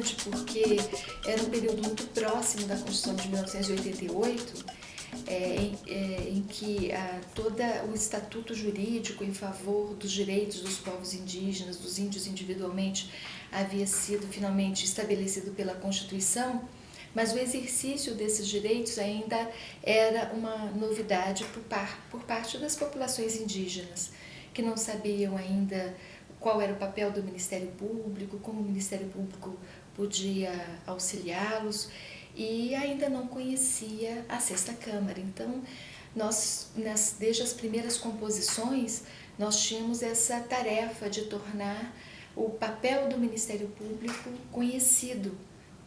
interessante porque era um período muito próximo da Constituição de 1988, em que todo o estatuto jurídico em favor dos direitos dos povos indígenas, dos índios individualmente, havia sido finalmente estabelecido pela Constituição, mas o exercício desses direitos ainda era uma novidade por parte das populações indígenas, que não sabiam ainda qual era o papel do Ministério Público, como o Ministério Público podia auxiliá-los, e ainda não conhecia a Sexta Câmara. Então, desde as primeiras composições, nós tínhamos essa tarefa de tornar o papel do Ministério Público conhecido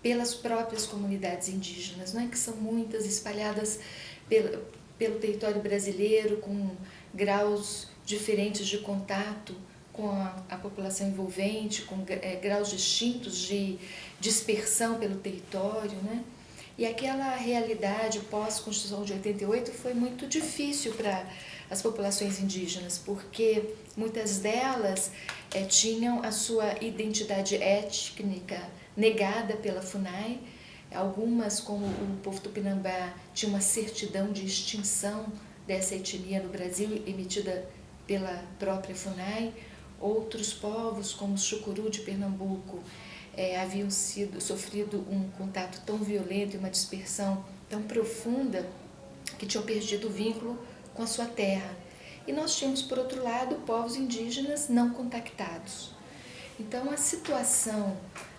pelas próprias comunidades indígenas, não é? Que são muitas, espalhadas pelo território brasileiro, com graus diferentes de contato com a população envolvente, com graus distintos de dispersão pelo território, né? E aquela realidade pós-Constituição de 88 foi muito difícil para as populações indígenas, porque muitas delas tinham a sua identidade étnica negada pela FUNAI. Algumas, como o povo tupinambá, tinha uma certidão de extinção dessa etnia no Brasil, emitida pela própria FUNAI. Outros povos, como os Chucuru de Pernambuco, haviam sofrido um contato tão violento e uma dispersão tão profunda que tinham perdido o vínculo com a sua terra. E nós tínhamos, por outro lado, povos indígenas não contactados. Então, a situação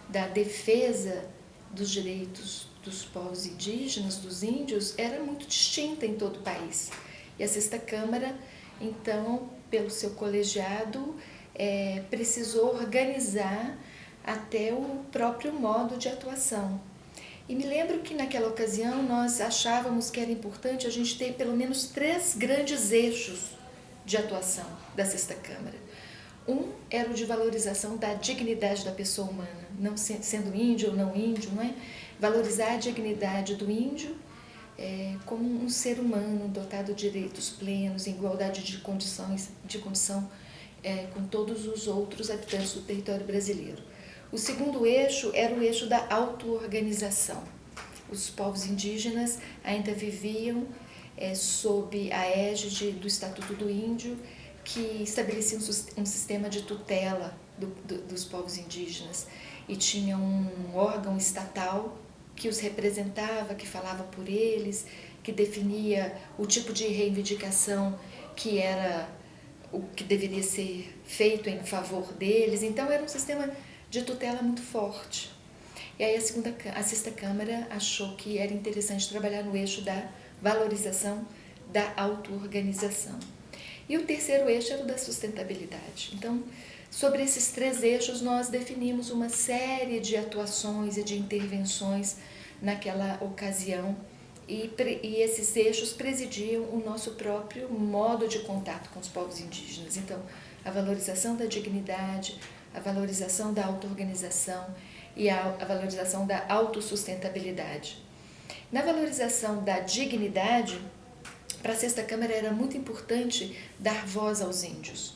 da defesa dos direitos dos povos indígenas, dos índios, era muito distinta em todo o país. E a Sexta Câmara, então, pelo seu colegiado, precisou organizar até o próprio modo de atuação. E me lembro que naquela ocasião nós achávamos que era importante a gente ter pelo menos 3 grandes eixos de atuação da Sexta Câmara. Um era o de valorização da dignidade da pessoa humana, não sendo índio ou não índio, não é? Valorizar a dignidade do índio como um ser humano dotado de direitos plenos, em igualdade de condição com todos os outros habitantes do território brasileiro. O segundo eixo era o eixo da auto-organização. Os povos indígenas ainda viviam sob a égide do Estatuto do Índio, que estabelecia um sistema de tutela dos povos indígenas, e tinha um órgão estatal que os representava, que falava por eles, que definia o tipo de reivindicação que era o que deveria ser feito em favor deles. Então era um sistema de tutela muito forte. E aí a Sexta Câmara achou que era interessante trabalhar no eixo da valorização da auto-organização. E o terceiro eixo era o da sustentabilidade. Então, sobre esses 3 eixos, nós definimos uma série de atuações e de intervenções naquela ocasião, e esses eixos presidiam o nosso próprio modo de contato com os povos indígenas. Então, a valorização da dignidade, a valorização da auto-organização e a valorização da autossustentabilidade. Na valorização da dignidade, para a Sexta Câmara era muito importante dar voz aos índios.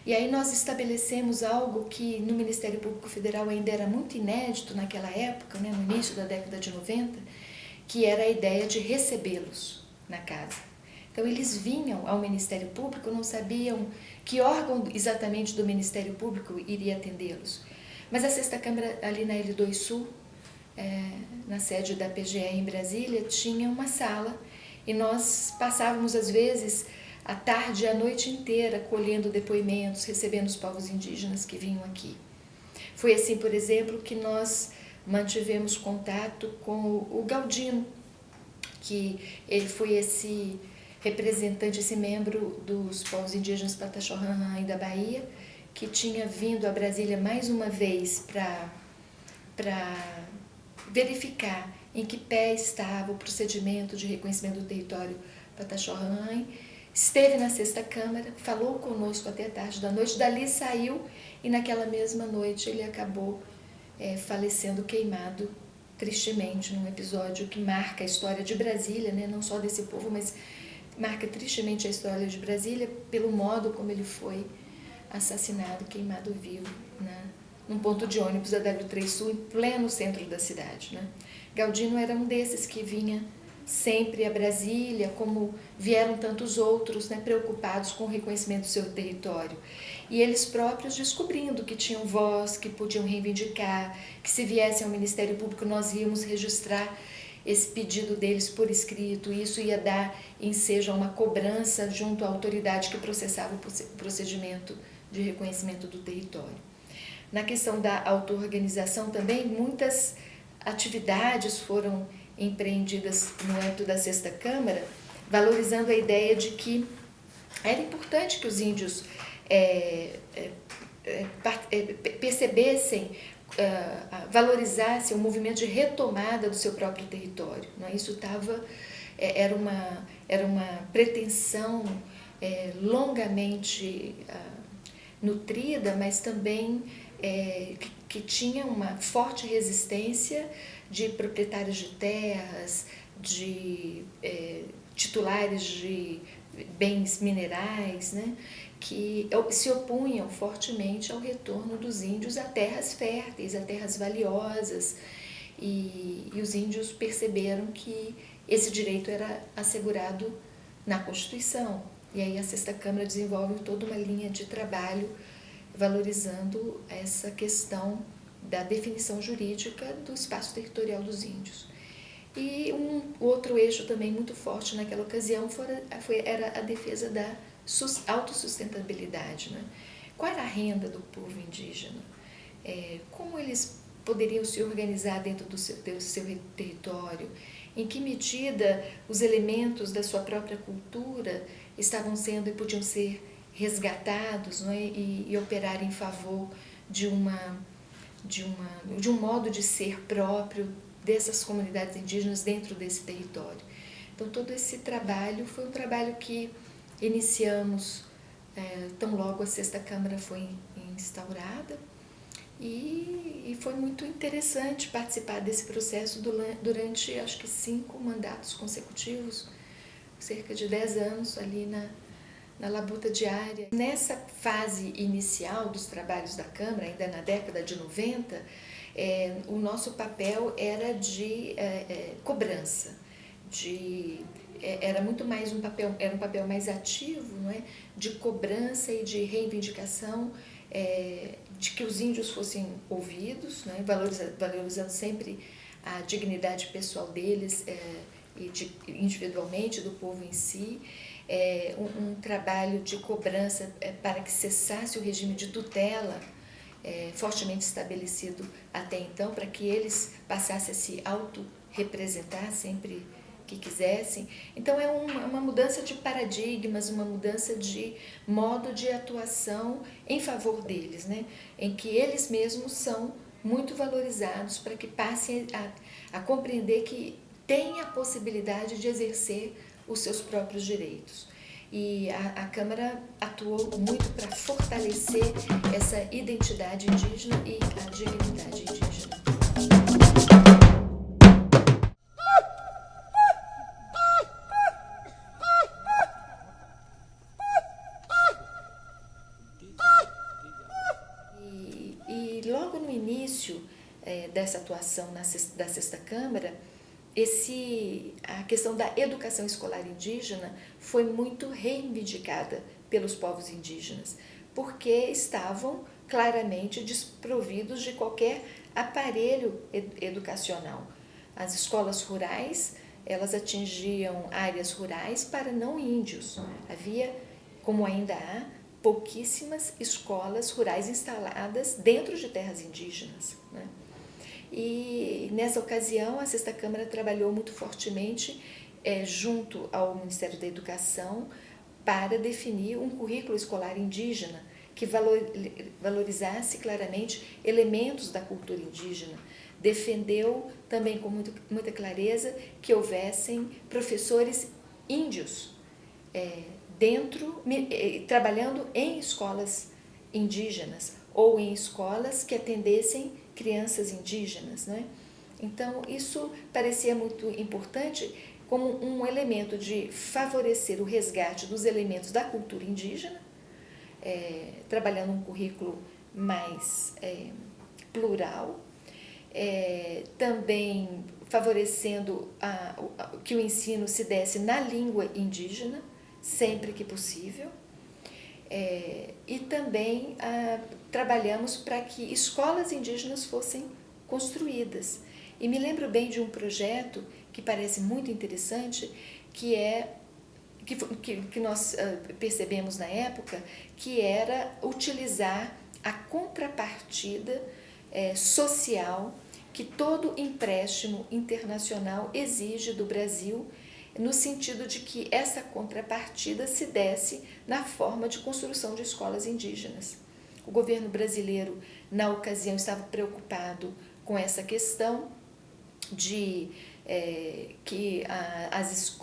E aí nós estabelecemos algo que no Ministério Público Federal ainda era muito inédito naquela época, né, no início da década de 90, que era a ideia de recebê-los na casa. Então eles vinham ao Ministério Público, não sabiam que órgão exatamente do Ministério Público iria atendê-los. Mas a Sexta Câmara, ali na L2 Sul, na sede da PGE em Brasília, tinha uma sala, e nós passávamos às vezes a tarde e a noite inteira colhendo depoimentos, recebendo os povos indígenas que vinham aqui. Foi assim, por exemplo, que nós mantivemos contato com o Galdino, que ele foi esse representante, esse membro dos povos indígenas Pataxó-Rãrãe da Bahia, que tinha vindo a Brasília mais uma vez para verificar em que pé estava o procedimento de reconhecimento do território Pataxó-Rãrãe. Esteve na Sexta Câmara, falou conosco até a tarde da noite, dali saiu, e naquela mesma noite ele acabou falecendo queimado tristemente, num episódio que marca a história de Brasília, né? Não só desse povo, mas marca tristemente a história de Brasília pelo modo como ele foi assassinado, queimado vivo num ponto de ônibus da W3 Sul, em pleno centro da cidade, né? Galdino era um desses que vinha sempre a Brasília, como vieram tantos outros, né, preocupados com o reconhecimento do seu território. E eles próprios descobrindo que tinham voz, que podiam reivindicar, que se viessem ao Ministério Público nós íamos registrar esse pedido deles por escrito, e isso ia dar ensejo a uma cobrança junto à autoridade que processava o procedimento de reconhecimento do território. Na questão da auto-organização também, muitas atividades foram empreendidas no âmbito da Sexta Câmara, valorizando a ideia de que era importante que os índios percebessem, valorizassem o movimento de retomada do seu próprio território. Não é? Isso era uma pretensão longamente nutrida, mas também que tinha uma forte resistência de proprietários de terras, de titulares de bens minerais, né, que se opunham fortemente ao retorno dos índios a terras férteis, a terras valiosas, e os índios perceberam que esse direito era assegurado na Constituição. E aí a Sexta Câmara desenvolve toda uma linha de trabalho valorizando essa questão da definição jurídica do espaço territorial dos índios. E um outro eixo também muito forte naquela ocasião era a defesa da autossustentabilidade. Né? Qual era a renda do povo indígena? Como eles poderiam se organizar dentro do seu território? Em que medida os elementos da sua própria cultura estavam sendo e podiam ser resgatados, não é? e operar em favor de um modo de ser próprio dessas comunidades indígenas dentro desse território. Então, todo esse trabalho foi um trabalho que iniciamos tão logo a Sexta Câmara foi instaurada, e foi muito interessante participar desse processo durante, acho que 5 mandatos consecutivos, cerca de 10 anos ali na labuta diária. Nessa fase inicial dos trabalhos da Câmara, ainda na década de 90, o nosso papel era de cobrança, era muito mais um papel mais ativo, não é? De cobrança e de reivindicação, de que os índios fossem ouvidos, não é? Valorizando sempre a dignidade pessoal deles e individualmente do povo em si, um trabalho de cobrança para que cessasse o regime de tutela fortemente estabelecido até então, para que eles passassem a se autorrepresentar sempre que quisessem. Então é uma mudança de paradigmas, uma mudança de modo de atuação em favor deles, né? Em que eles mesmos são muito valorizados para que passem a compreender que têm a possibilidade de exercer os seus próprios direitos. E a Câmara atuou muito para fortalecer essa identidade indígena e a dignidade indígena. E logo no início dessa atuação da Sexta Câmara, a questão da educação escolar indígena foi muito reivindicada pelos povos indígenas, porque estavam claramente desprovidos de qualquer aparelho educacional. As escolas rurais, elas atingiam áreas rurais para não índios. Havia, como ainda há, pouquíssimas escolas rurais instaladas dentro de terras indígenas, né? E nessa ocasião a Sexta Câmara trabalhou muito fortemente junto ao Ministério da Educação para definir um currículo escolar indígena que valorizasse claramente elementos da cultura indígena. Defendeu também com muita clareza que houvessem professores índios trabalhando em escolas indígenas ou em escolas que atendessem crianças indígenas, né? Então, isso parecia muito importante como um elemento de favorecer o resgate dos elementos da cultura indígena, trabalhando um currículo mais plural, também favorecendo que o ensino se desse na língua indígena, sempre que possível. E também trabalhamos para que escolas indígenas fossem construídas. E me lembro bem de um projeto que parece muito interessante, que nós percebemos na época, que era utilizar a contrapartida social que todo empréstimo internacional exige do Brasil, no sentido de que essa contrapartida se desse na forma de construção de escolas indígenas. O governo brasileiro, na ocasião, estava preocupado com essa questão de que as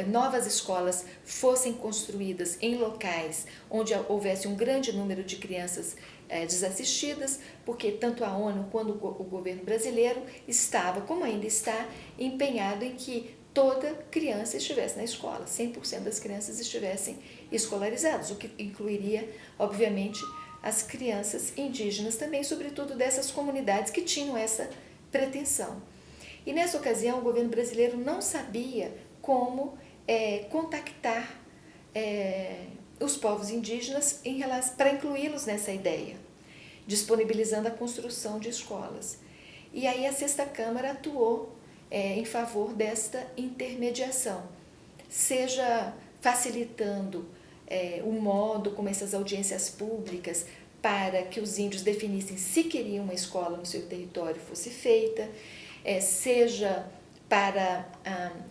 novas escolas fossem construídas em locais onde houvesse um grande número de crianças desassistidas, porque tanto a ONU quanto o governo brasileiro estava, como ainda está, empenhado em que toda criança estivesse na escola, 100% das crianças estivessem escolarizadas, o que incluiria, obviamente, as crianças indígenas também, sobretudo dessas comunidades que tinham essa pretensão. E nessa ocasião o governo brasileiro não sabia como contactar os povos indígenas para incluí-los nessa ideia, disponibilizando a construção de escolas. E aí a Sexta Câmara atuou em favor desta intermediação, seja facilitando o modo como essas audiências públicas para que os índios definissem se queriam uma escola no seu território fosse feita, seja para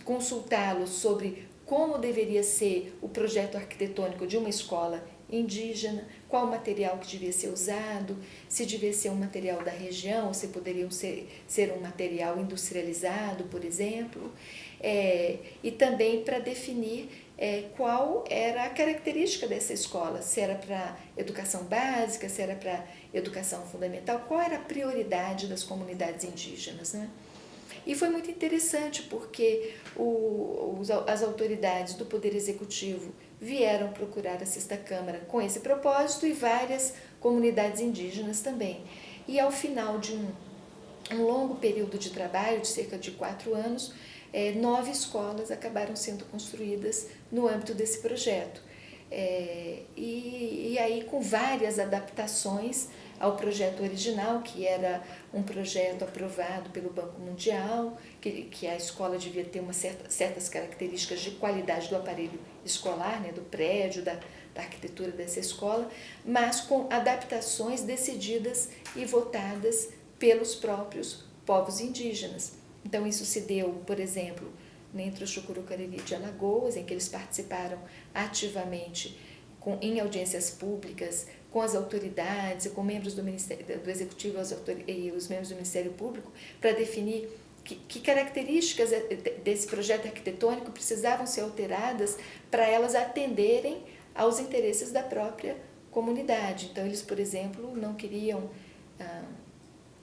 consultá-los sobre como deveria ser o projeto arquitetônico de uma escola indígena, qual material que devia ser usado, se devia ser um material da região, ou se poderia ser um material industrializado, por exemplo, e também para definir qual era a característica dessa escola, se era para educação básica, se era para educação fundamental, qual era a prioridade das comunidades indígenas, né? E foi muito interessante porque as autoridades do Poder Executivo vieram procurar a Sexta Câmara com esse propósito e várias comunidades indígenas também. E ao final de um longo período de trabalho, de cerca de 4 anos, 9 escolas acabaram sendo construídas no âmbito desse projeto. E aí com várias adaptações ao projeto original, que era um projeto aprovado pelo Banco Mundial, que a escola devia ter certas características de qualidade do aparelho escolar, né, do prédio, da arquitetura dessa escola, mas com adaptações decididas e votadas pelos próprios povos indígenas. Então isso se deu, por exemplo, entre o Chucuru Cariri de Alagoas, em que eles participaram ativamente em audiências públicas, com as autoridades, com membros do Executivo e os membros do Ministério Público, para definir que características desse projeto arquitetônico precisavam ser alteradas para elas atenderem aos interesses da própria comunidade. Então, eles, por exemplo, não queriam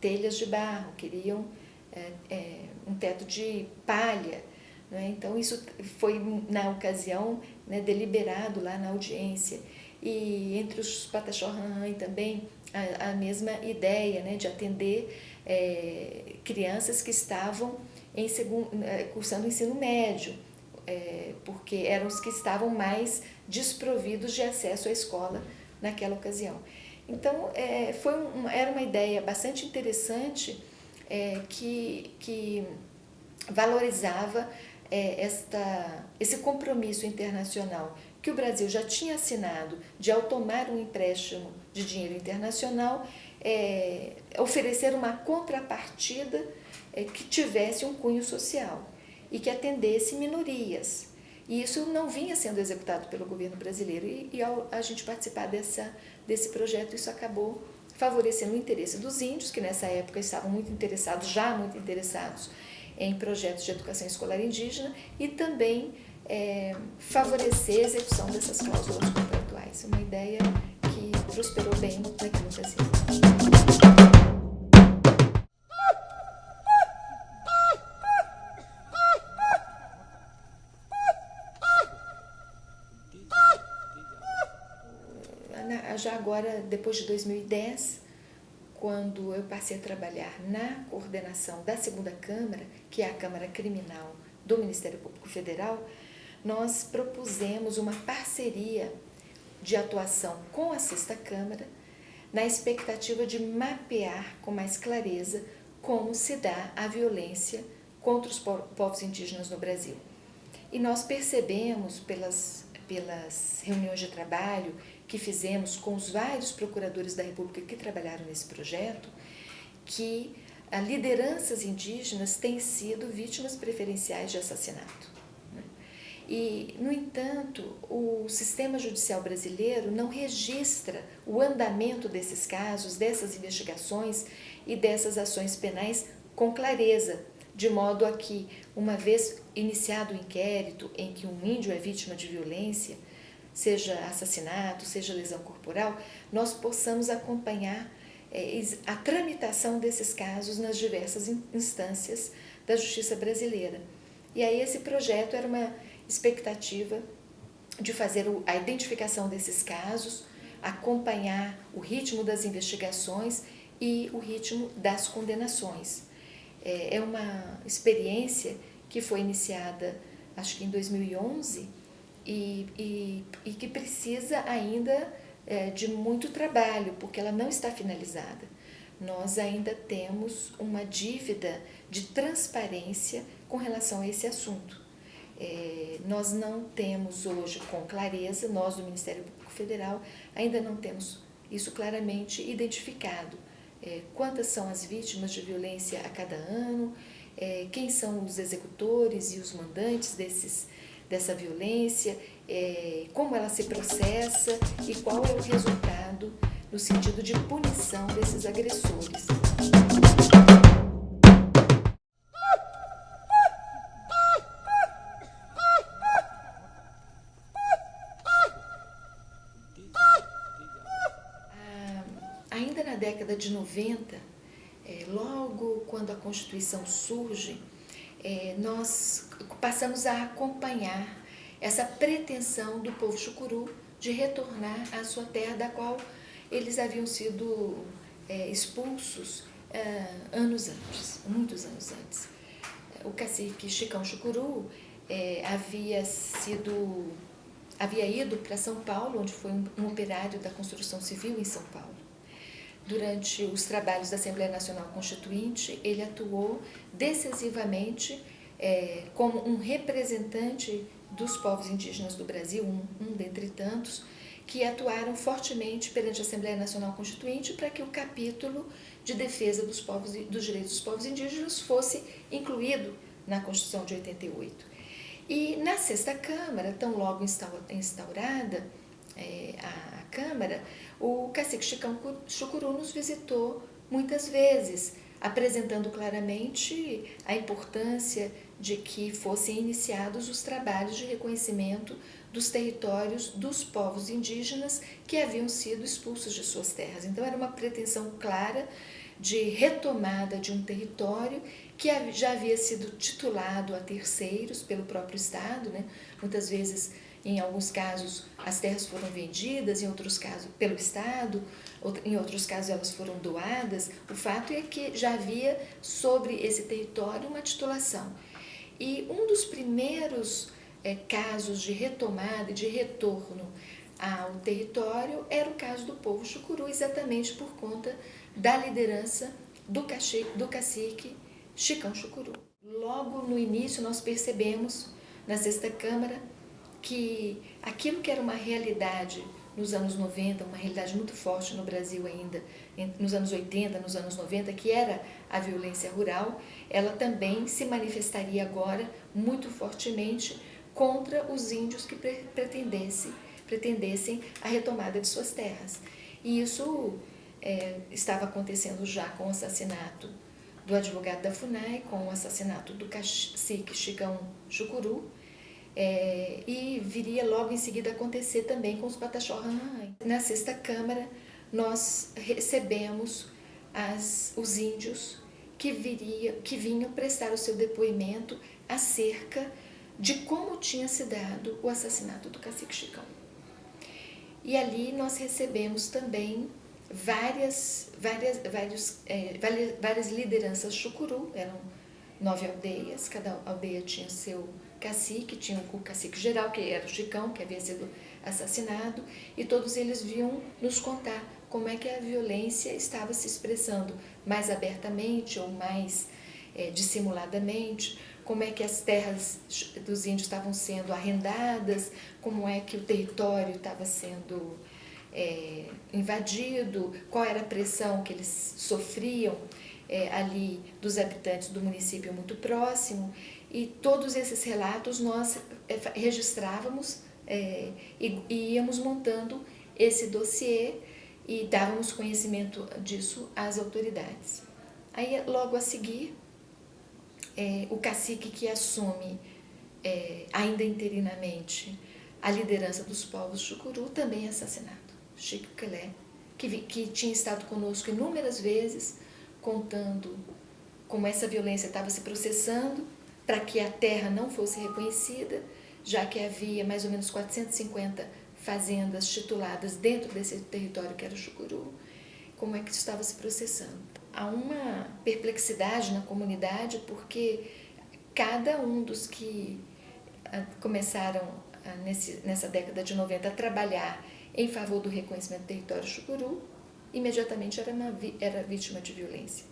telhas de barro, queriam um teto de palha, né? Então, isso foi, na ocasião, né, deliberado lá na audiência. E entre os Pataxó Rãrãe também a mesma ideia, né, de atender crianças que estavam cursando o ensino médio, porque eram os que estavam mais desprovidos de acesso à escola naquela ocasião. Então, era uma ideia bastante interessante que valorizava esse compromisso internacional que o Brasil já tinha assinado de, ao tomar um empréstimo de dinheiro internacional, oferecer uma contrapartida que tivesse um cunho social e que atendesse minorias. E isso não vinha sendo executado pelo governo brasileiro. E ao a gente participar desse projeto, isso acabou favorecendo o interesse dos índios, que nessa época estavam muito interessados em projetos de educação escolar indígena, e também favorecer a execução dessas cláusulas contratuais. Uma ideia que prosperou bem aqui no Brasil. Já agora, depois de 2010, quando eu passei a trabalhar na coordenação da segunda Câmara, que é a Câmara Criminal do Ministério Público Federal, nós propusemos uma parceria de atuação com a sexta Câmara, na expectativa de mapear com mais clareza como se dá a violência contra os povos indígenas no Brasil. E nós percebemos pelas reuniões de trabalho que fizemos com os vários procuradores da República que trabalharam nesse projeto, que as lideranças indígenas têm sido vítimas preferenciais de assassinato. E, no entanto, o sistema judicial brasileiro não registra o andamento desses casos, dessas investigações e dessas ações penais com clareza, de modo a que, uma vez iniciado o inquérito em que um índio é vítima de violência, seja assassinato, seja lesão corporal, nós possamos acompanhar a tramitação desses casos nas diversas instâncias da justiça brasileira. E aí esse projeto era uma expectativa de fazer a identificação desses casos, acompanhar o ritmo das investigações e o ritmo das condenações. É uma experiência que foi iniciada, acho que em 2011, e que precisa ainda de muito trabalho, porque ela não está finalizada. Nós ainda temos uma dívida de transparência com relação a esse assunto. Nós não temos hoje com clareza, nós do Ministério Público Federal, ainda não temos isso claramente identificado. Quantas são as vítimas de violência a cada ano, quem são os executores e os mandantes dessa violência, como ela se processa e qual é o resultado no sentido de punição desses agressores. Ainda na década de 90, logo quando a Constituição surge, nós passamos a acompanhar essa pretensão do povo chucuru de retornar à sua terra, da qual eles haviam sido expulsos anos antes, muitos anos antes. O cacique Chicão Chucuru havia ido para São Paulo, onde foi um operário da construção civil em São Paulo. Durante os trabalhos da Assembleia Nacional Constituinte, ele atuou decisivamente como um representante dos povos indígenas do Brasil, um dentre tantos, que atuaram fortemente perante a Assembleia Nacional Constituinte para que o capítulo de defesa dos direitos dos povos indígenas fosse incluído na Constituição de 88. E na sexta Câmara, tão logo instaurada a Câmara, o cacique Chicão Chucuru nos visitou muitas vezes, apresentando claramente a importância de que fossem iniciados os trabalhos de reconhecimento dos territórios dos povos indígenas que haviam sido expulsos de suas terras. Então era uma pretensão clara de retomada de um território que já havia sido titulado a terceiros pelo próprio Estado, né? Muitas vezes, em alguns casos, as terras foram vendidas, em outros casos pelo Estado, em outros casos elas foram doadas. O fato é que já havia sobre esse território uma titulação. E um dos primeiros casos de retomada e de retorno ao território era o caso do povo chucuru, exatamente por conta da liderança do cacique Chicão Chucuru. Logo no início nós percebemos na sexta Câmara que aquilo que era uma realidade nos anos 90, uma realidade muito forte no Brasil ainda, nos anos 80, nos anos 90, que era a violência rural, ela também se manifestaria agora muito fortemente contra os índios que pretendessem a retomada de suas terras. E isso estava acontecendo já com o assassinato do advogado da FUNAI, com o assassinato do cacique Chicão Chucuru, e viria logo em seguida acontecer também com os Pataxó Rãrãe. Na sexta Câmara, nós recebemos os índios que vinham prestar o seu depoimento acerca de como tinha se dado o assassinato do cacique Chicão. E ali nós recebemos também várias lideranças chucuru, eram 9 aldeias, cada aldeia tinha seu cacique, tinha o cacique geral, que era o Chicão, que havia sido assassinado, e todos eles vinham nos contar como é que a violência estava se expressando mais abertamente ou mais dissimuladamente, como é que as terras dos índios estavam sendo arrendadas, como é que o território estava sendo invadido, qual era a pressão que eles sofriam ali dos habitantes do município muito próximo. E todos esses relatos nós registrávamos e íamos montando esse dossiê e dávamos conhecimento disso às autoridades. Aí, logo a seguir, o cacique que assume, ainda interinamente, a liderança dos povos chucuru também é assassinado. Chico Quelé, que tinha estado conosco inúmeras vezes, contando como essa violência estava se processando para que a terra não fosse reconhecida, já que havia mais ou menos 450 fazendas tituladas dentro desse território que era o chucuru, como é que isso estava se processando. Há uma perplexidade na comunidade porque cada um dos que começaram nessa década de 90 a trabalhar em favor do reconhecimento do território chucuru, imediatamente era vítima de violência.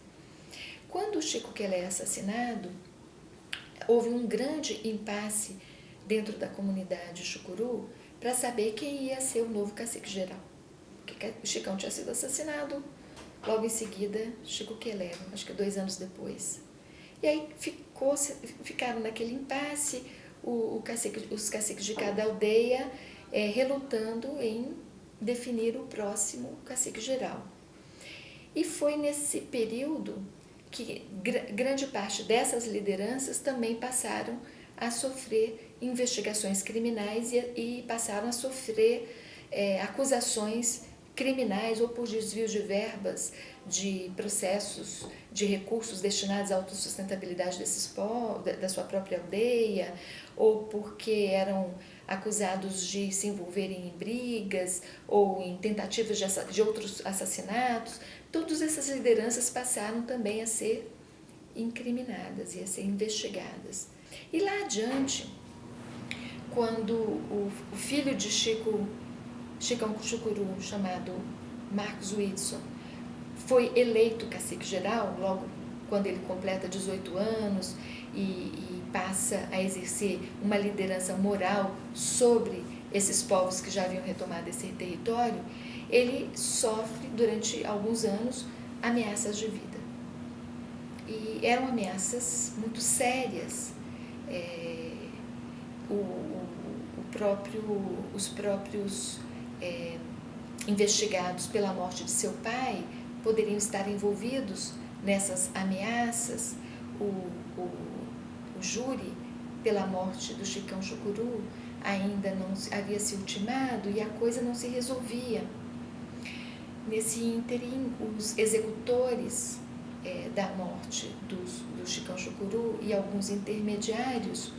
Quando o Chico Quelé é assassinado, houve um grande impasse dentro da comunidade chucuru para saber quem ia ser o novo cacique geral. Porque o Chicão tinha sido assassinado, logo em seguida Chico Quelé, acho que 2 anos depois. E aí ficaram naquele impasse os caciques de cada aldeia relutando em definir o próximo cacique geral. E foi nesse período que grande parte dessas lideranças também passaram a sofrer investigações criminais e passaram a sofrer acusações criminais ou por desvio de verbas de processos de recursos destinados à autossustentabilidade desses povos, da sua própria aldeia, ou porque eram acusados de se envolverem em brigas ou em tentativas de outros assassinatos. Todas essas lideranças passaram também a ser incriminadas e a ser investigadas. E lá adiante, quando o filho de Chicão Chucuru, chamado Marcos Whitson, foi eleito cacique geral, logo quando ele completa 18 anos e passa a exercer uma liderança moral sobre esses povos que já haviam retomado esse território, ele sofre durante alguns anos ameaças de vida. E eram ameaças muito sérias. Os próprios investigados pela morte de seu pai poderiam estar envolvidos nessas ameaças. O júri pela morte do Chicão Chucuru ainda não havia se ultimado e a coisa não se resolvia. Nesse ínterim, os executores da morte do Chicão Chucuru e alguns intermediários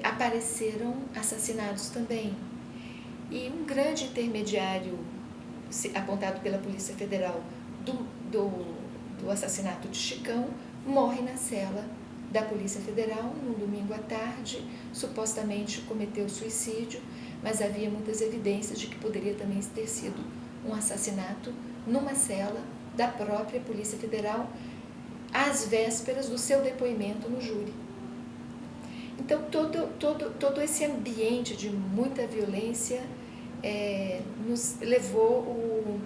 apareceram assassinados também. E um grande intermediário apontado pela Polícia Federal do assassinato de Chicão morre na cela da Polícia Federal num domingo à tarde, supostamente cometeu suicídio, mas havia muitas evidências de que poderia também ter sido um assassinato numa cela da própria Polícia Federal às vésperas do seu depoimento no júri. Então, todo esse ambiente de muita violência nos levou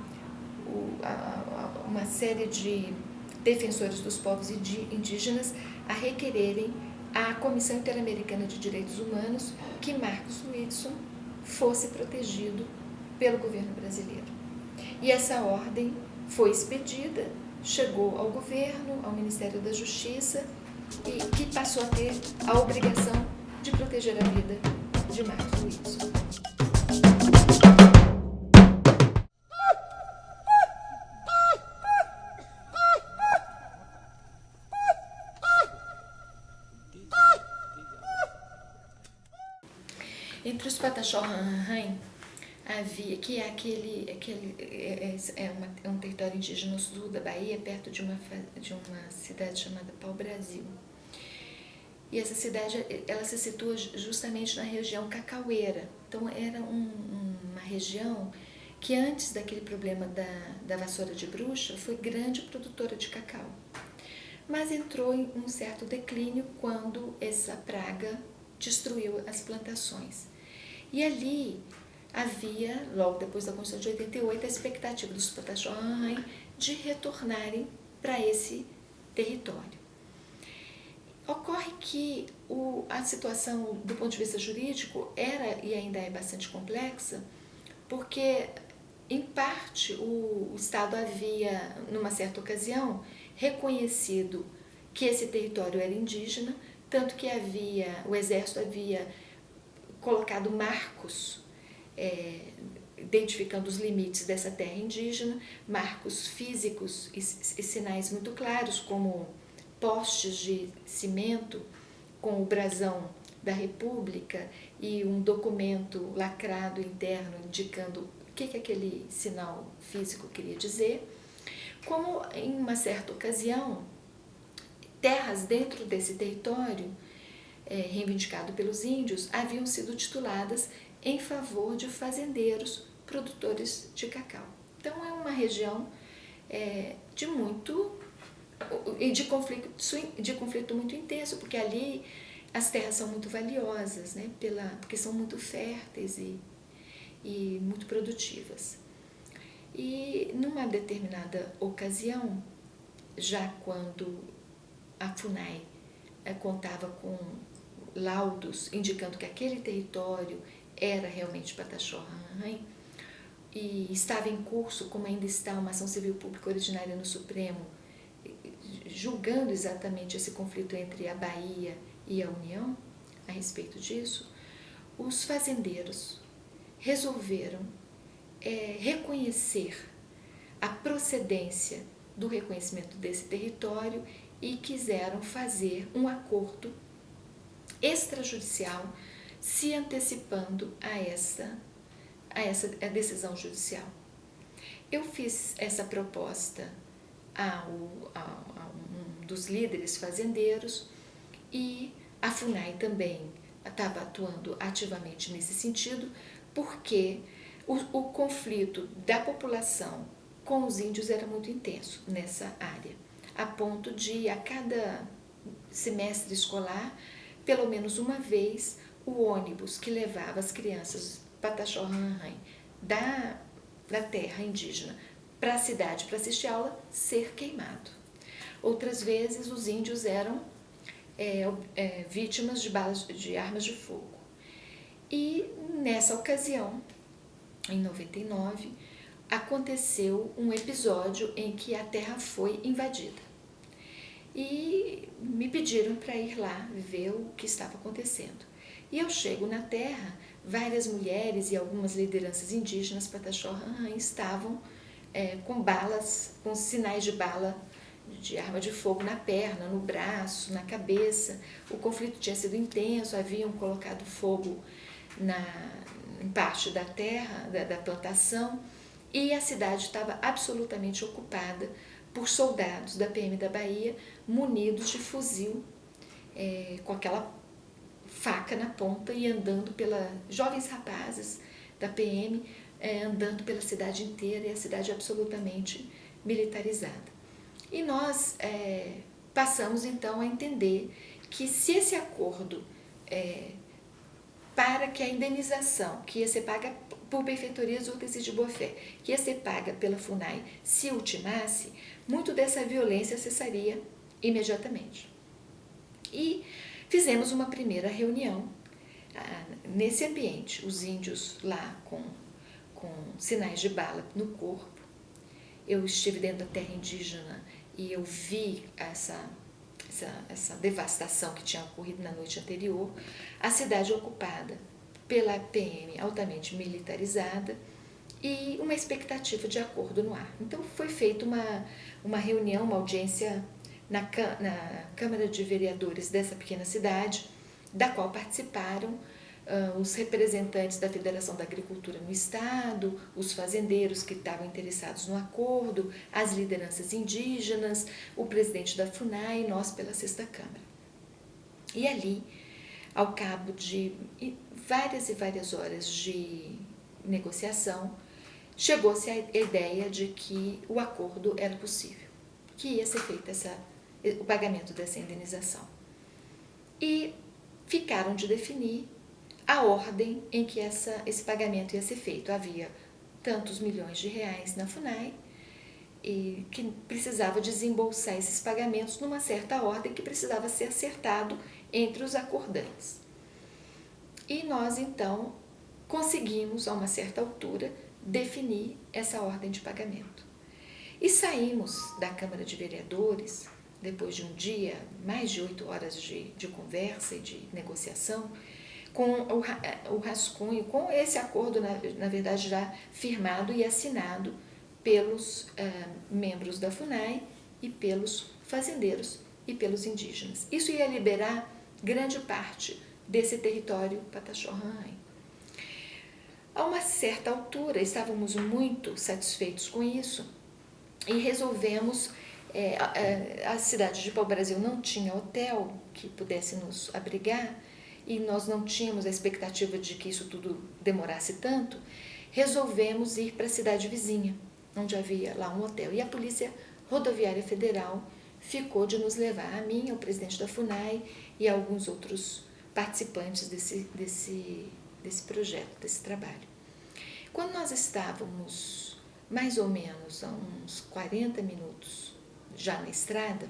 uma série de defensores dos povos indígenas a requererem à Comissão Interamericana de Direitos Humanos que Marcos Whitson fosse protegido pelo governo brasileiro. E essa ordem foi expedida, chegou ao governo, ao Ministério da Justiça, e que passou a ter a obrigação de proteger a vida de Marcos Whitson. Entre os Pataxó Rãrãrãe, havia, que é é um território indígena no sul da Bahia, perto de uma cidade chamada Pau-Brasil. E essa cidade, ela se situa justamente na região cacaueira. Então era uma região que antes daquele problema da vassoura de bruxa foi grande produtora de cacau. Mas entrou em um certo declínio quando essa praga destruiu as plantações. E ali havia, logo depois da Constituição de 88, a expectativa dos Pataxó-Rarrain de retornarem para esse território. Ocorre que a situação, do ponto de vista jurídico, era e ainda é bastante complexa, porque, em parte, o Estado havia, numa certa ocasião, reconhecido que esse território era indígena, tanto que o Exército havia colocado marcos identificando os limites dessa terra indígena, marcos físicos e sinais muito claros, como postes de cimento com o brasão da República e um documento lacrado interno indicando o que aquele sinal físico queria dizer, como em uma certa ocasião, terras dentro desse território reivindicado pelos índios haviam sido tituladas em favor de fazendeiros produtores de cacau. Então é uma região de conflito muito intenso, porque ali as terras são muito valiosas, né, porque são muito férteis e muito produtivas. E numa determinada ocasião, já quando a FUNAI contava com laudos indicando que aquele território era realmente Pataxó-Rarrain, e estava em curso, como ainda está, uma ação civil pública originária no Supremo, julgando exatamente esse conflito entre a Bahia e a União, a respeito disso, os fazendeiros resolveram reconhecer a procedência do reconhecimento desse território e quiseram fazer um acordo extrajudicial se antecipando a essa decisão judicial. Eu fiz essa proposta a um dos líderes fazendeiros e a FUNAI também estava atuando ativamente nesse sentido, porque o conflito da população com os índios era muito intenso nessa área, a ponto de, a cada semestre escolar, pelo menos uma vez, o ônibus que levava as crianças Pataxó-Rarrain da terra indígena para a cidade para assistir aula ser queimado. Outras vezes os índios eram vítimas de armas de fogo. E nessa ocasião, em 99, aconteceu um episódio em que a terra foi invadida. E me pediram para ir lá ver o que estava acontecendo. E eu chego na terra, várias mulheres e algumas lideranças indígenas Pataxó-Rarrain estavam com balas, com sinais de bala de arma de fogo na perna, no braço, na cabeça. O conflito tinha sido intenso, haviam colocado fogo em parte da terra, da plantação, e a cidade estava absolutamente ocupada por soldados da PM da Bahia, munidos de fuzil, com aquela faca na ponta e andando jovens rapazes da PM, andando pela cidade inteira, e a cidade absolutamente militarizada. E nós passamos então a entender que se esse acordo para que a indenização que ia ser paga por benfeitorias ou tecidos de boa-fé, que ia ser paga pela FUNAI, se ultimasse, muito dessa violência cessaria imediatamente. E fizemos uma primeira reunião nesse ambiente, os índios lá com sinais de bala no corpo. Eu estive dentro da terra indígena e eu vi essa devastação que tinha ocorrido na noite anterior, a cidade ocupada pela PM altamente militarizada e uma expectativa de acordo no ar. Então foi feita uma reunião, uma audiência na Câmara de Vereadores dessa pequena cidade, da qual participaram os representantes da Federação da Agricultura no Estado, os fazendeiros que estavam interessados no acordo, as lideranças indígenas, o presidente da FUNAI e nós pela Sexta Câmara. E ali, ao cabo de várias e várias horas de negociação, chegou-se à ideia de que o acordo era possível, que ia ser feito o pagamento dessa indenização. E ficaram de definir a ordem em que esse pagamento ia ser feito. Havia tantos milhões de reais na FUNAI e que precisava desembolsar esses pagamentos numa certa ordem que precisava ser acertado entre os acordantes. E nós, então, conseguimos, a uma certa altura, definir essa ordem de pagamento. E saímos da Câmara de Vereadores, depois de um dia, mais de 8 horas de conversa e de negociação, com o rascunho, com esse acordo, na verdade, já firmado e assinado pelos membros da FUNAI e pelos fazendeiros e pelos indígenas. Isso ia liberar grande parte desse território Pataxó-Rãnhã. A uma certa altura, estávamos muito satisfeitos com isso e resolvemos, a cidade de Pau-Brasil não tinha hotel que pudesse nos abrigar e nós não tínhamos a expectativa de que isso tudo demorasse tanto, resolvemos ir para a cidade vizinha, onde havia lá um hotel. E a Polícia Rodoviária Federal ficou de nos levar, a mim, ao presidente da FUNAI e a alguns outros participantes desse projeto, desse trabalho. Quando nós estávamos mais ou menos a uns 40 minutos já na estrada,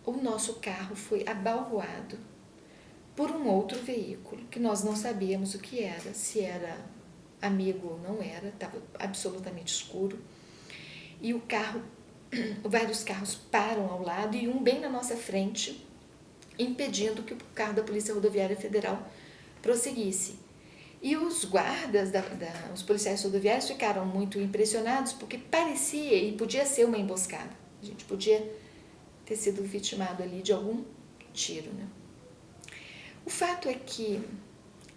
o nosso carro foi abalroado por um outro veículo que nós não sabíamos o que era, se era amigo ou não era, estava absolutamente escuro. E vários carros param ao lado e um bem na nossa frente, impedindo que o carro da Polícia Rodoviária Federal prosseguisse. E os guardas, os policiais rodoviários ficaram muito impressionados porque parecia e podia ser uma emboscada. A gente podia ter sido vitimado ali de algum tiro, né? O fato é que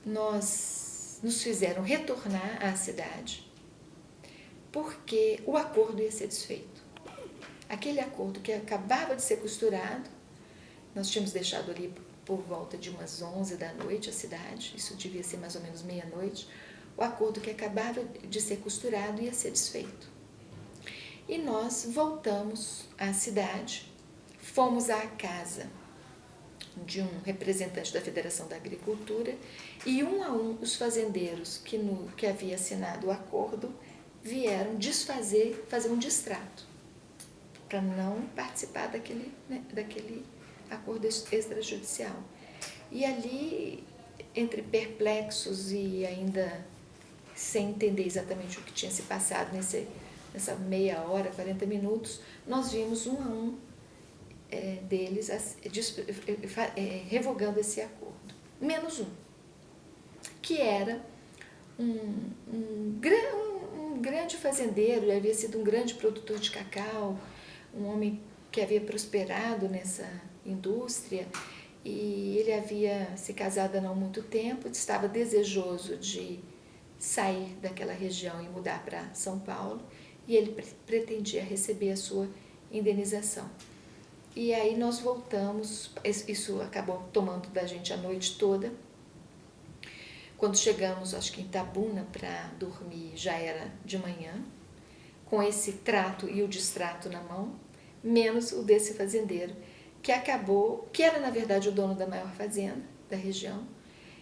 nos fizeram retornar à cidade porque o acordo ia ser desfeito. Aquele acordo que acabava de ser costurado, nós tínhamos deixado ali por volta de umas 11 da noite a cidade, isso devia ser mais ou menos meia-noite, o acordo que acabava de ser costurado ia ser desfeito. E nós voltamos à cidade, fomos à casa de um representante da Federação da Agricultura e um a um os fazendeiros que havia assinado o acordo vieram fazer um distrato para não participar daquele acordo extrajudicial. E ali, entre perplexos e ainda sem entender exatamente o que tinha se passado nessa meia hora, 40 minutos, nós vimos um a um deles revogando esse acordo. Menos um, que era um grande fazendeiro, ele havia sido um grande produtor de cacau, um homem que havia prosperado nessa indústria, e ele havia se casado há não muito tempo, estava desejoso de sair daquela região e mudar para São Paulo, e ele pretendia receber a sua indenização. E aí nós voltamos, isso acabou tomando da gente a noite toda. Quando chegamos, acho que em Itabuna, para dormir, já era de manhã, com esse trato e o distrato na mão, menos o desse fazendeiro, que era na verdade o dono da maior fazenda da região.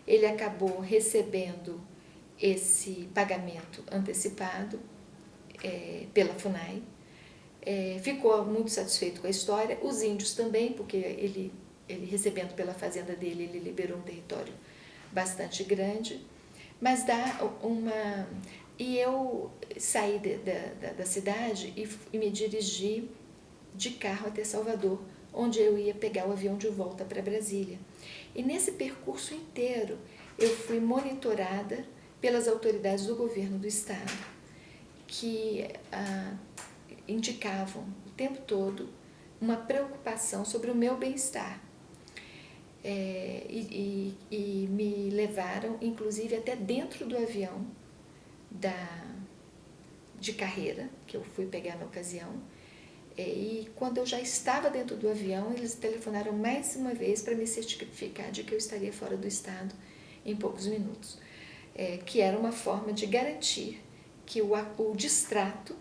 Ele acabou recebendo esse pagamento antecipado pela FUNAI, ficou muito satisfeito com a história, os índios também, porque ele recebendo pela fazenda dele, ele liberou um território bastante grande, mas e eu saí da cidade e me dirigi de carro até Salvador, onde eu ia pegar o avião de volta para Brasília. E nesse percurso inteiro eu fui monitorada pelas autoridades do governo do estado, que indicavam o tempo todo uma preocupação sobre o meu bem-estar. E me levaram, inclusive, até dentro do avião de carreira, que eu fui pegar na ocasião. E quando eu já estava dentro do avião, eles telefonaram mais uma vez para me certificar de que eu estaria fora do estado em poucos minutos. Que era uma forma de garantir que o distrato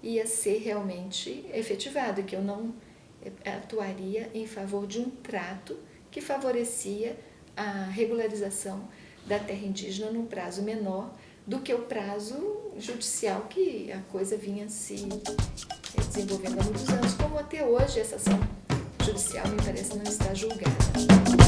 ia ser realmente efetivado, e que eu não atuaria em favor de um trato que favorecia a regularização da terra indígena num prazo menor do que o prazo judicial que a coisa vinha se desenvolvendo há muitos anos, como até hoje essa ação judicial me parece não estar julgada.